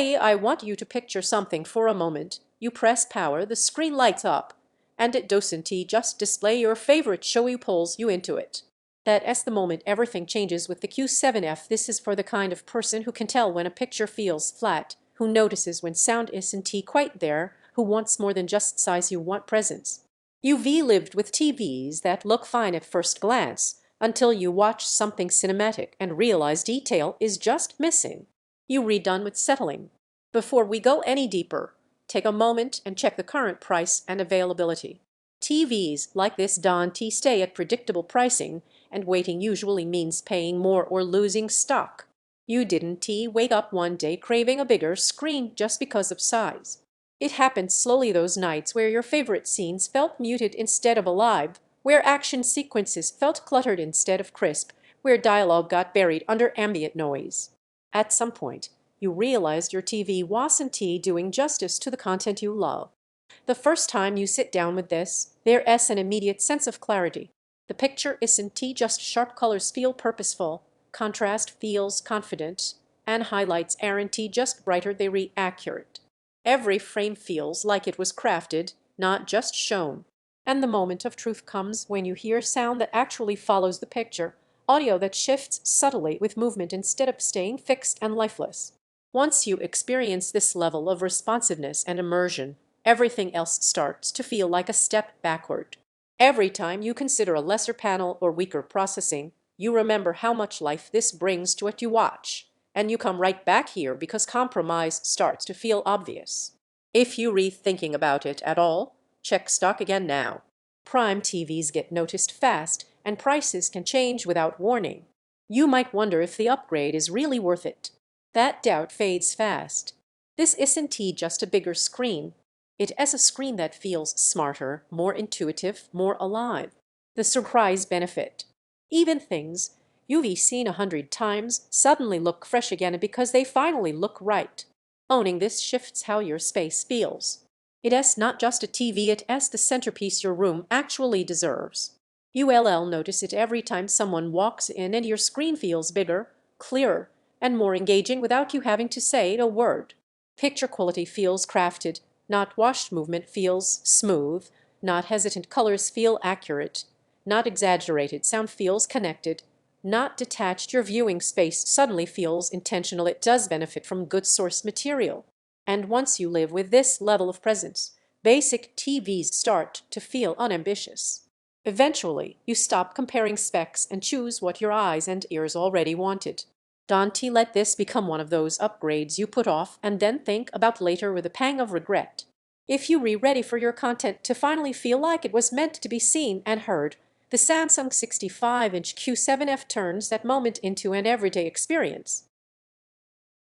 Say, I want you to picture something for a moment. You press power, the screen lights up, and it doesn't just display your favorite show, you pulls you into it. That's the moment everything changes with the Q7F. This is for the kind of person who can tell when a picture feels flat, who notices when sound isn't quite there, who wants more than just size, you want presence. You've lived with TVs that look fine at first glance until you watch something cinematic and realize detail is just missing. You redone with settling. Before we go any deeper, take a moment and check the current price and availability. TVs like this don't stay at predictable pricing, and waiting usually means paying more or losing stock. You didn't wake up one day craving a bigger screen just because of size. It happened slowly, those nights where your favorite scenes felt muted instead of alive, where action sequences felt cluttered instead of crisp, where dialogue got buried under ambient noise. At some point, you realized your TV wasn't doing justice to the content you love. The first time you sit down with this, there's an immediate sense of clarity. The picture isn't just sharp, colors feel purposeful, contrast feels confident, and highlights aren't just brighter, they're accurate. Every frame feels like it was crafted, not just shown. And the moment of truth comes when you hear sound that actually follows the picture, audio that shifts subtly with movement instead of staying fixed and lifeless. Once you experience this level of responsiveness and immersion, everything else starts to feel like a step backward. Every time you consider a lesser panel or weaker processing, you remember how much life this brings to what you watch, and you come right back here because compromise starts to feel obvious. If you're rethinking about it at all, check stock again now. Prime TVs get noticed fast, and prices can change without warning. You might wonder if the upgrade is really worth it. That doubt fades fast. This isn't just a bigger screen. It's a screen that feels smarter, more intuitive, more alive. The surprise benefit. Even things you've seen 100 times suddenly look fresh again because they finally look right. Owning this shifts how your space feels. It's not just a TV, it's the centerpiece your room actually deserves. You'll notice it every time someone walks in and your screen feels bigger, clearer, and more engaging without you having to say a word. Picture quality feels crafted, not washed. Movement feels smooth, not hesitant. Colors feel accurate, not exaggerated. Sound feels connected, not detached. Your viewing space suddenly feels intentional. It does benefit from good source material. And once you live with this level of presence, basic TVs start to feel unambitious. Eventually, you stop comparing specs and choose what your eyes and ears already wanted. Don't let this become one of those upgrades you put off and then think about later with a pang of regret. If you're ready for your content to finally feel like it was meant to be seen and heard, the Samsung 65-inch Q7F turns that moment into an everyday experience.